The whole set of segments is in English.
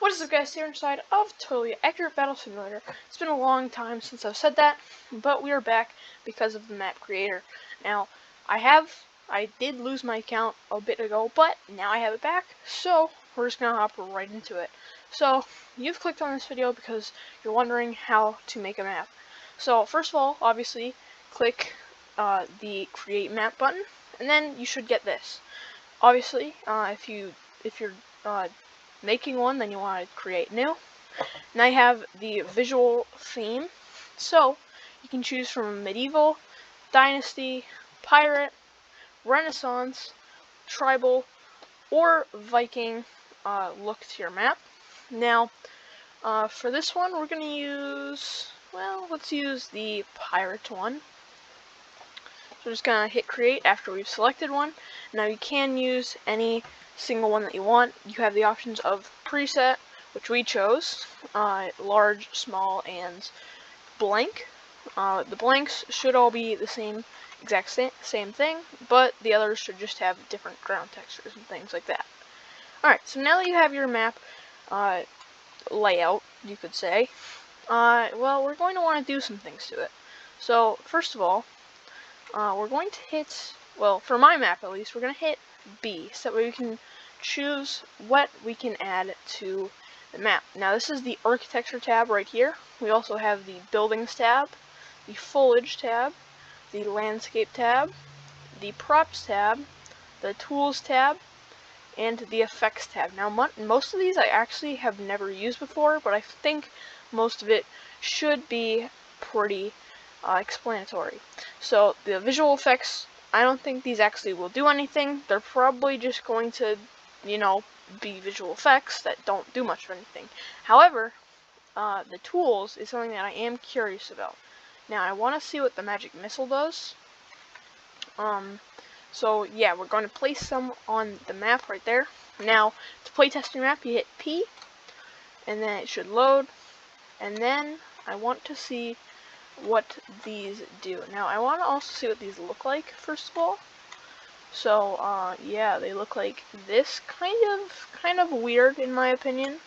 What is up, guys? Here inside of Totally Accurate Battle Simulator. It's been a long time since I've said that, but we are back because of the map creator. Now, I did lose my account a bit ago, but now I have it back, so we're just gonna hop right into it. So, you've clicked on this video because you're wondering how to make a map. So, first of all, obviously, click the Create Map button, and then you should get this. Obviously, if you're making one, then you want to create new. And I have the visual theme, so you can choose from medieval, dynasty, pirate, renaissance, tribal, or Viking look to your map. Now, for this one, we're going to use, well, let's use the pirate one. So we're just going to hit create after we've selected one. Now you can use any single one that you want. You have the options of preset, which we chose, large, small, and blank. The blanks should all be the same exact same thing, but the others should just have different ground textures and things like that. Alright, so now that you have your map layout, you could say, well, we're going to want to do some things to it. So, first of all, we're going to hit, well, for my map at least, we're going to hit B, so that way we can choose what we can add to the map. Now this is the architecture tab right here. We also have the buildings tab, the foliage tab, the landscape tab, the props tab, the tools tab, and the effects tab. Now most of these I actually have never used before, but I think most of it should be pretty explanatory. So the visual effects, I don't think these actually will do anything. They're probably just going to, you know, be visual effects that don't do much of anything. However, the tools is something that I am curious about. Now I want to see what the magic missile does. So yeah, we're going to place some on the map right there. Now to playtest your map, you hit P, and then it should load. And then I want to see what these do. Now I want to also see what these look like first of all. So yeah, they look like this, kind of weird in my opinion,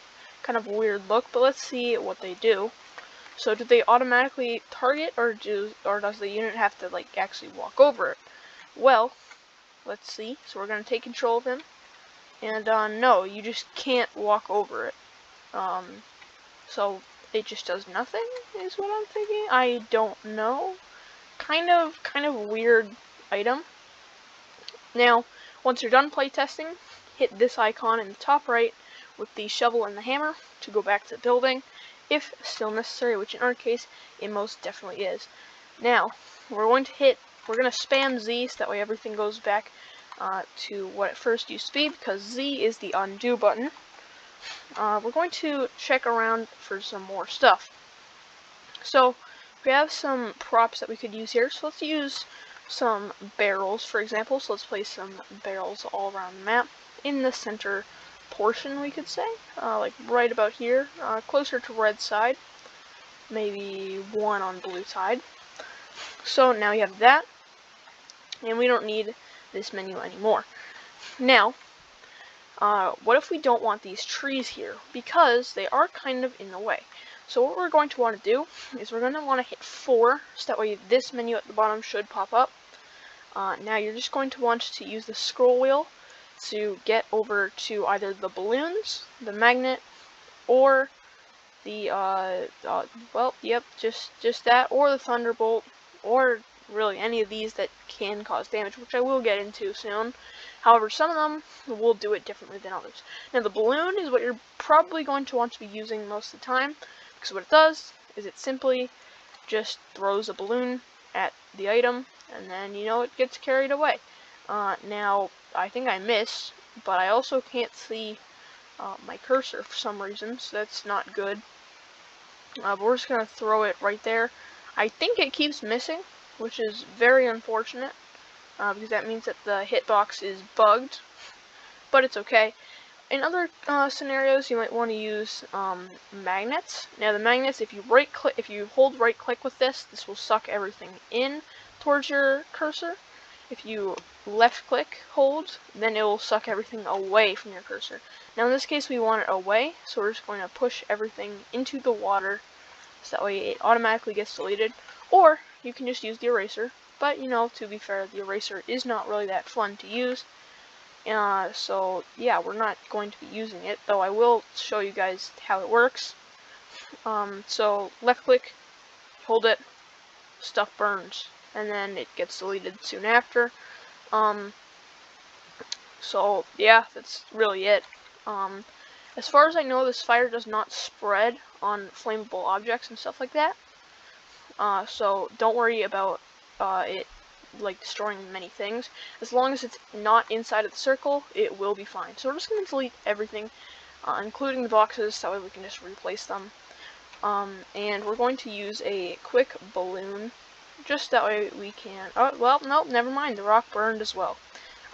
kind of weird look. But let's see what they do. So do they automatically target, or does the unit have to like actually walk over it? Well, let's see. So we're gonna take control of him, and no, you just can't walk over it. So it just does nothing, is what I'm thinking. I don't know. Kind of weird item. Now, once you're done playtesting, hit this icon in the top right with the shovel and the hammer to go back to the building, if still necessary, which in our case, it most definitely is. Now, we're going to spam Z, so that way everything goes back to what it first used to be, because Z is the undo button. We're going to check around for some more stuff. So we have some props that we could use here. So let's use some barrels, for example. So let's place some barrels all around the map in the center portion, we could say, like right about here, closer to red side, maybe one on blue side. So now you have that, and we don't need this menu anymore. Now, what if we don't want these trees here? Because they are kind of in the way. So what we're going to want to do is we're going to want to hit 4, so that way this menu at the bottom should pop up. Now you're just going to want to use the scroll wheel to get over to either the balloons, the magnet, or the, well, yep, just that, or the thunderbolt, or really any of these that can cause damage, which I will get into soon. However, some of them will do it differently than others. Now, the balloon is what you're probably going to want to be using most of the time, because what it does is it simply just throws a balloon at the item, and then, you know, it gets carried away. Now, I think I missed, but I also can't see my cursor for some reason, so that's not good. But we're just going to throw it right there. I think it keeps missing, which is very unfortunate, because that means that the hitbox is bugged, but it's okay. In other scenarios, you might want to use magnets. Now the magnets, if you hold right click with this will suck everything in towards your cursor. if you left click hold, then it will suck everything away from your cursor. Now in this case we want it away, so we're just going to push everything into the water, so that way it automatically gets deleted. Or you can just use the eraser, but you know, to be fair, the eraser is not really that fun to use. So yeah, we're not going to be using it, though I will show you guys how it works. So left click, hold it, stuff burns, and then it gets deleted soon after. So yeah, that's really it. As far as I know, this fire does not spread on flammable objects and stuff like that. So don't worry about it like destroying many things. As long as it's not inside of the circle, it will be fine. So we're just going to delete everything, including the boxes, so that way we can just replace them. And we're going to use a quick balloon, just that way we can, oh, well, nope, never mind, the rock burned as well.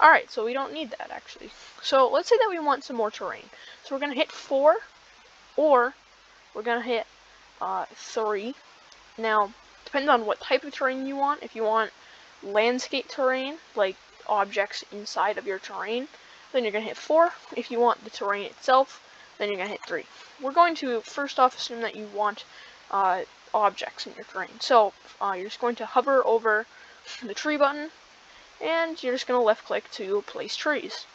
Alright, so we don't need that, actually. So let's say that we want some more terrain. So we're going to hit 4, or we're going to hit 3. Now, depending on what type of terrain you want, if you want landscape terrain, like objects inside of your terrain, then you're going to hit 4. If you want the terrain itself, then you're going to hit 3. We're going to first off assume that you want objects in your terrain. So you're just going to hover over the tree button, and you're just going to left click to place trees.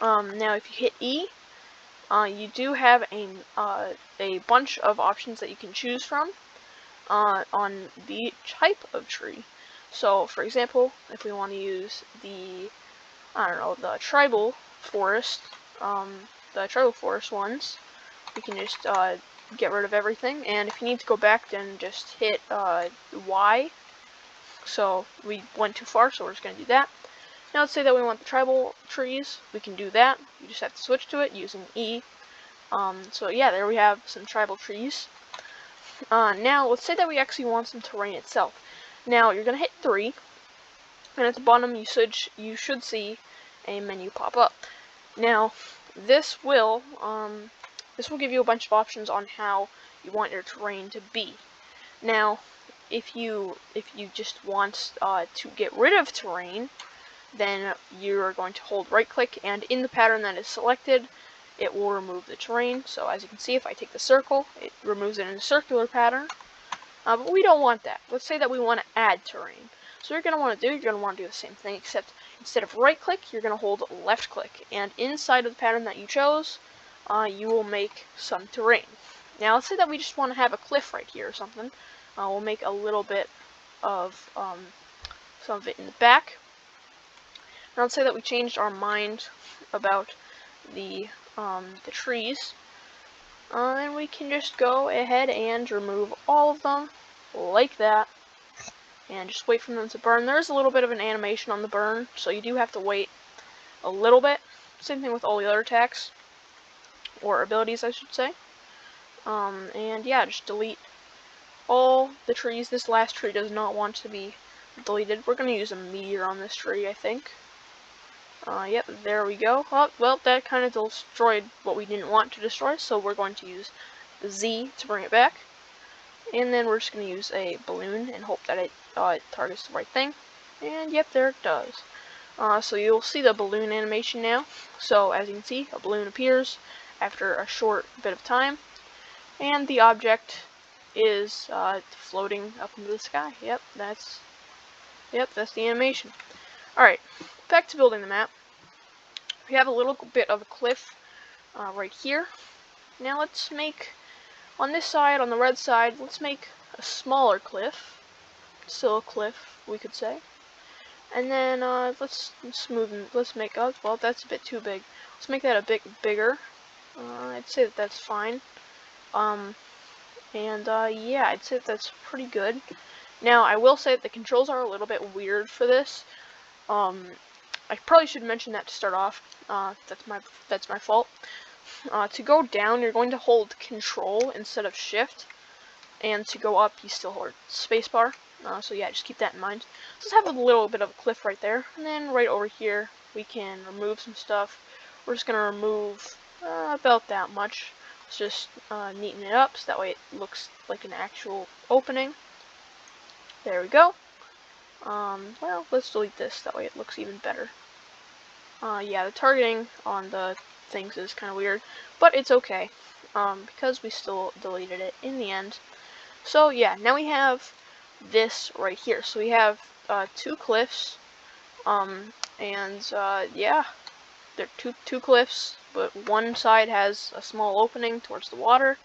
Now if you hit E, you do have a bunch of options that you can choose from on the type of tree. So for example, if we want to use the, I don't know, the tribal forest ones, we can just get rid of everything, and if you need to go back, then just hit Y. So we went too far, so we're just going to do that. Now let's say that we want the tribal trees, we can do that. You just have to switch to it using E. So yeah, there we have some tribal trees. Now let's say that we actually want some terrain itself. Now you're going to hit 3, and at the bottom you should see a menu pop up. Now this will give you a bunch of options on how you want your terrain to be. Now if you just want to get rid of terrain, then you're going to hold right click, and in the pattern that is selected, it will remove the terrain. So as you can see, if I take the circle, it removes it in a circular pattern. But we don't want that. Let's say that we want to add terrain. So what you're going to want to do, you're going to want to do the same thing, except instead of right click, you're going to hold left click. And inside of the pattern that you chose, you will make some terrain. Now let's say that we just want to have a cliff right here or something. We'll make a little bit of some of it in the back. Now let's say that we changed our mind about the trees, and we can just go ahead and remove all of them like that, and just wait for them to burn. There's a little bit of an animation on the burn, so you do have to wait a little bit. Same thing with all the other attacks, or abilities I should say. And yeah, just delete all the trees. This last tree does not want to be deleted. We're going to use a meteor on this tree, I think. Yep, there we go. Oh, well, that kind of destroyed what we didn't want to destroy, so we're going to use the Z to bring it back. And then we're just going to use a balloon and hope that it targets the right thing. And yep, there it does. So you'll see the balloon animation now. So as you can see, a balloon appears after a short bit of time, and the object is floating up into the sky. Yep, that's the animation. Alright, back to building the map. We have a little bit of a cliff right here. Now let's make, on this side, on the red side, let's make a smaller cliff. Still a cliff, we could say. And then let's make, oh, well, that's a bit too big. Let's make that a bit bigger. I'd say that that's fine. Yeah, I'd say that that's pretty good. Now, I will say that the controls are a little bit weird for this. I probably should mention that to start off. That's my fault. To go down, you're going to hold Control instead of Shift, and to go up, you still hold Spacebar. So yeah, just keep that in mind. So let's have a little bit of a cliff right there, and then right over here, we can remove some stuff. We're just gonna remove about that much. Let's just neaten it up so that way it looks like an actual opening. There we go. Well, let's delete this, that way it looks even better. Yeah, the targeting on the things is kind of weird, but it's okay, because we still deleted it in the end. So yeah, now we have this right here. So we have 2 cliffs, yeah, they're two cliffs, but one side has a small opening towards the water.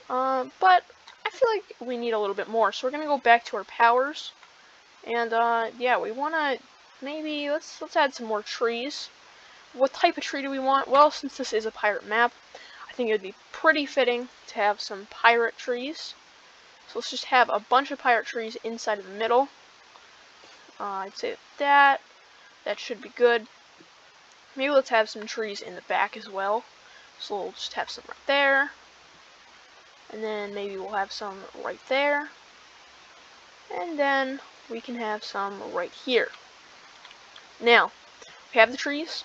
But I feel like we need a little bit more, so we're gonna go back to our powers, and yeah, we wanna maybe let's add some more trees. What type of tree do we want? Well, since this is a pirate map, I think it would be pretty fitting to have some pirate trees. So let's just have a bunch of pirate trees inside of the middle. I'd say that should be good. Maybe let's have some trees in the back as well. So we'll just have some right there. And then maybe we'll have some right there. And then we can have some right here. Now, we have the trees,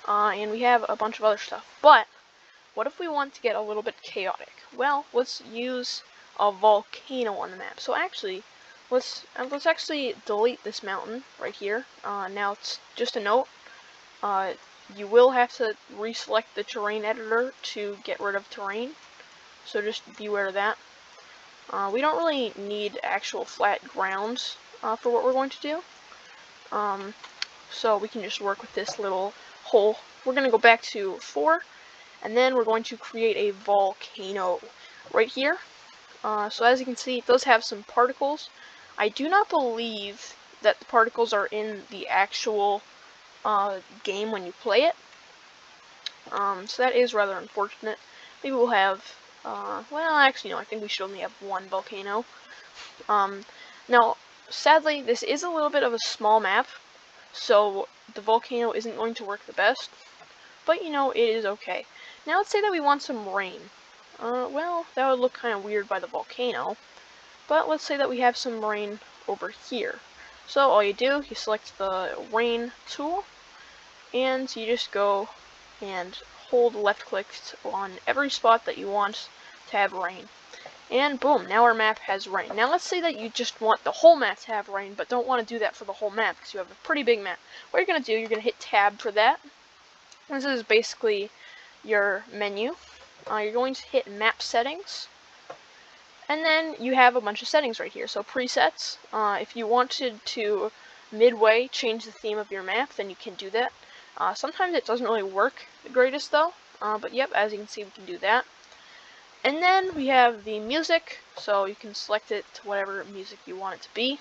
and we have a bunch of other stuff. But what if we want to get a little bit chaotic? Well, let's use a volcano on the map. So actually, let's actually delete this mountain right here. Now it's just a note. You will have to reselect the terrain editor to get rid of terrain. So just beware of that. We don't really need actual flat grounds for what we're going to do. So we can just work with this little hole. We're going to go back to 4. And then we're going to create a volcano right here. So as you can see, it does have some particles. I do not believe that the particles are in the actual game when you play it. So that is rather unfortunate. Maybe we'll have, well, actually no, I think we should only have 1 volcano. Now, sadly, this is a little bit of a small map, so the volcano isn't going to work the best. But, you know, it is okay. Now let's say that we want some rain. Well, that would look kind of weird by the volcano. But let's say that we have some rain over here. So all you do, you select the rain tool, and you just go and hold left click on every spot that you want to have rain. And boom, now our map has rain. Now let's say that you just want the whole map to have rain, but don't want to do that for the whole map because you have a pretty big map. What you're going to do, you're going to hit tab for that. This is basically your menu. You're going to hit map settings, and then you have a bunch of settings right here. So presets, if you wanted to midway change the theme of your map, then you can do that. Sometimes it doesn't really work the greatest though, but yep, as you can see, we can do that. And then we have the music, so you can select it to whatever music you want it to be.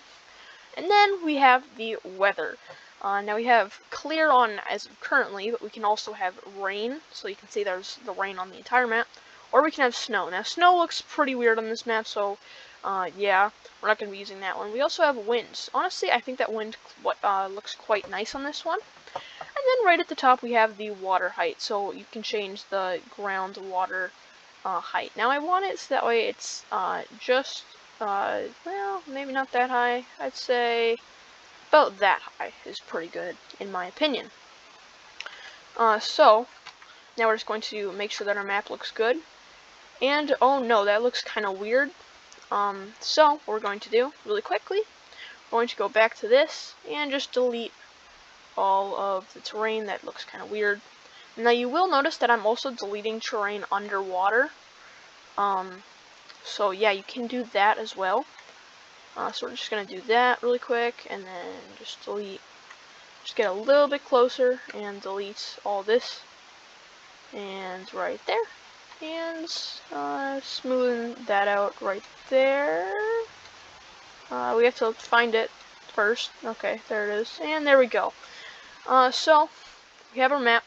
And then we have the weather. Now we have clear on as of currently, but we can also have rain, so you can see there's the rain on the entire map. Or we can have snow. Now snow looks pretty weird on this map, so yeah, we're not going to be using that one. We also have winds. Honestly, I think that wind looks quite nice on this one. And then right at the top we have the water height, so you can change the ground water height. Now I want it so that way it's just, well, maybe not that high. I'd say about that high is pretty good, in my opinion. So, now we're just going to make sure that our map looks good. And, oh no, that looks kind of weird. So, what we're going to do, really quickly, we're going to go back to this, and just delete all of the terrain that looks kind of weird. Now, you will notice that I'm also deleting terrain underwater. So, yeah, you can do that as well. So we're just going to do that really quick, and then just delete, just get a little bit closer, and delete all this, and right there, and smoothen that out right there. We have to find it first. Okay, there it is, and there we go. So, we have our map,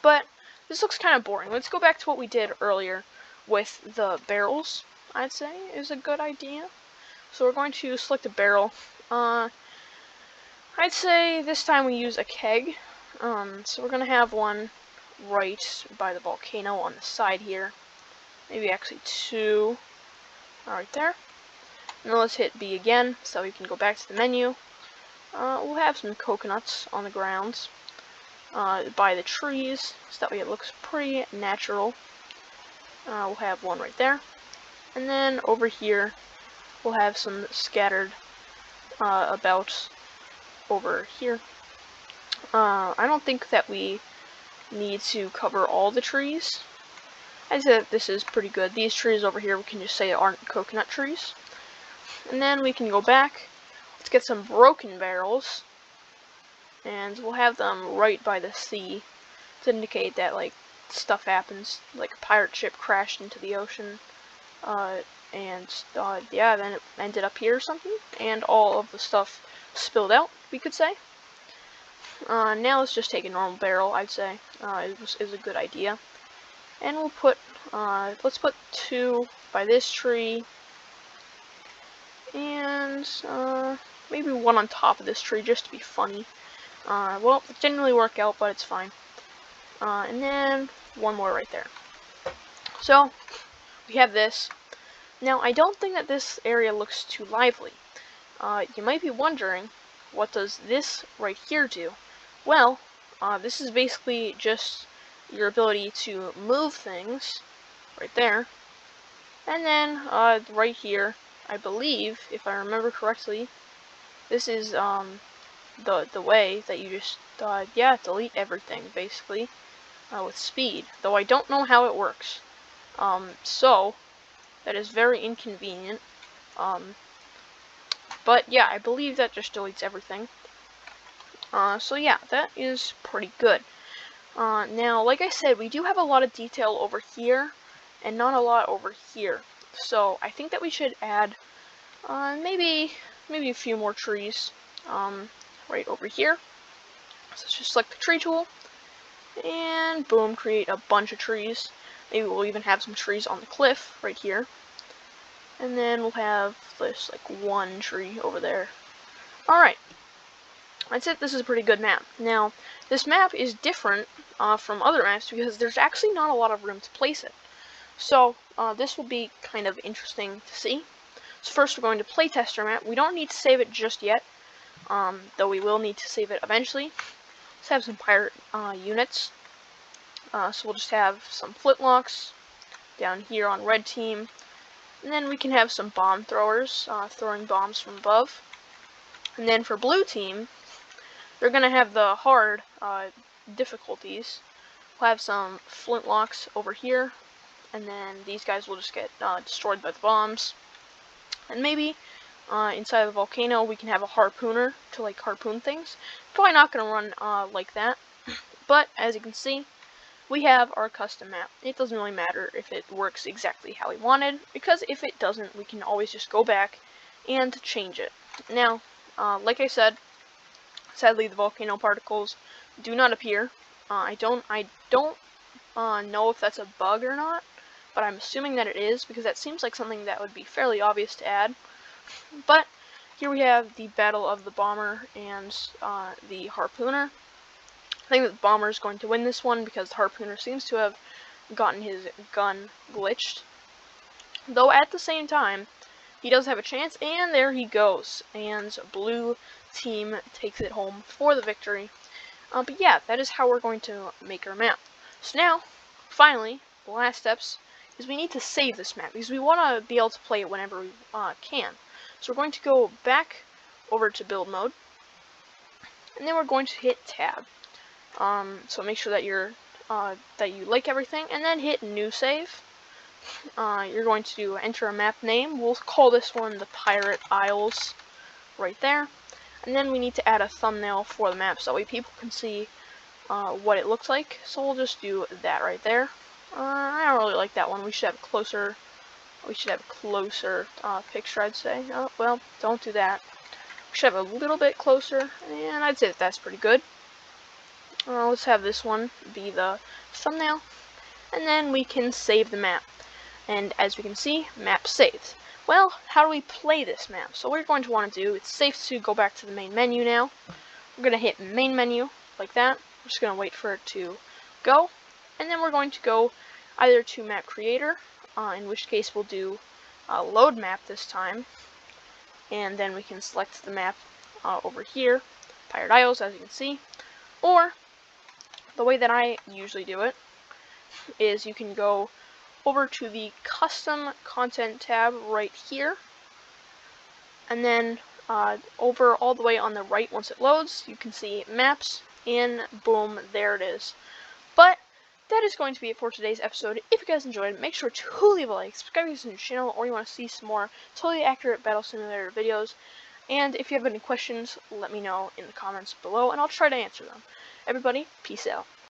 but this looks kind of boring. Let's go back to what we did earlier with the barrels, I'd say, is a good idea. So we're going to select a barrel. I'd say this time we use a keg. So we're going to have one right by the volcano on the side here. Maybe actually 2 right there. And then let's hit B again so we can go back to the menu. We'll have some coconuts on the grounds by the trees, so that way it looks pretty natural. We'll have one right there. And then over here we'll have some scattered about over here. I don't think that we need to cover all the trees. I'd say that this is pretty good. These trees over here we can just say aren't coconut trees. And then we can go back. Let's get some broken barrels. And we'll have them right by the sea to indicate that, like, stuff happens. Like a pirate ship crashed into the ocean. Yeah, then it ended up here or something. And all of the stuff spilled out, we could say. Now let's just take a normal barrel, I'd say. Is a good idea. And we'll put, let's put 2 by this tree. And, maybe 1 on top of this tree, just to be funny. Well, it didn't really work out, but it's fine. And then 1 more right there. So, we have this. Now, I don't think that this area looks too lively. You might be wondering, what does this right here do? Well, this is basically just your ability to move things, right there. And then, right here, I believe, if I remember correctly, this is, the way that you just, delete everything, basically, with speed. Though I don't know how it works. So, that is very inconvenient. But yeah, I believe that just deletes everything. So yeah, that is pretty good. Now, like I said, we do have a lot of detail over here, and not a lot over here. So, I think that we should add, maybe a few more trees, right over here. So let's just select the tree tool, and boom, create a bunch of trees. Maybe we'll even have some trees on the cliff, right here. And then we'll have this, like, 1 tree over there. Alright. That's it. This is a pretty good map. Now, this map is different from other maps because there's actually not a lot of room to place it. So, this will be kind of interesting to see. So first we're going to Playtester map. We don't need to save it just yet, though we will need to save it eventually. Let's have some pirate units. So we'll just have some flintlocks down here on red team. And then we can have some bomb throwers, throwing bombs from above. And then for blue team, they're going to have the hard difficulties. We'll have some flintlocks over here. And then these guys will just get destroyed by the bombs. And maybe inside the volcano we can have a harpooner to, like, harpoon things. Probably not going to run like that. But as you can see, we have our custom map. It doesn't really matter if it works exactly how we wanted, because if it doesn't, we can always just go back and change it. Now, like I said, sadly the volcano particles do not appear. I don't know if that's a bug or not, but I'm assuming that it is, because that seems like something that would be fairly obvious to add. But here we have the battle of the bomber and the harpooner. I think that the bomber is going to win this one because the harpooner seems to have gotten his gun glitched. Though at the same time, he does have a chance, and there he goes. And blue team takes it home for the victory. But yeah, that is how we're going to make our map. So now, finally, the last steps is we need to save this map because we want to be able to play it whenever we can. So we're going to go back over to build mode, and then we're going to hit tab. So make sure that you like everything, and then hit new save. You're going to enter a map name. We'll call this one the Pirate Isles, right there. And then we need to add a thumbnail for the map so that way people can see what it looks like. So we'll just do that right there. I don't really like that one. We should have a closer picture, I'd say. Oh, well, don't do that. We should have a little bit closer, and I'd say that that's pretty good. Let's have this one be the thumbnail, and then we can save the map. And as we can see, map saved. Well, how do we play this map? So what you're going to want to do, it's safe to go back to the main menu now. We're going to hit main menu, like that. We're just going to wait for it to go. And then we're going to go either to map creator, in which case we'll do load map this time. And then we can select the map over here, Pirate Isles, as you can see. Or, the way that I usually do it is you can go over to the custom content tab right here, and then over all the way on the right. Once it loads, you can see maps, and boom, there it is. But that is going to be it for today's episode. If you guys enjoyed, make sure to leave a like, subscribe to the channel, or you want to see some more totally accurate Battle Simulator videos. And if you have any questions, let me know in the comments below, and I'll try to answer them. Everybody, peace out.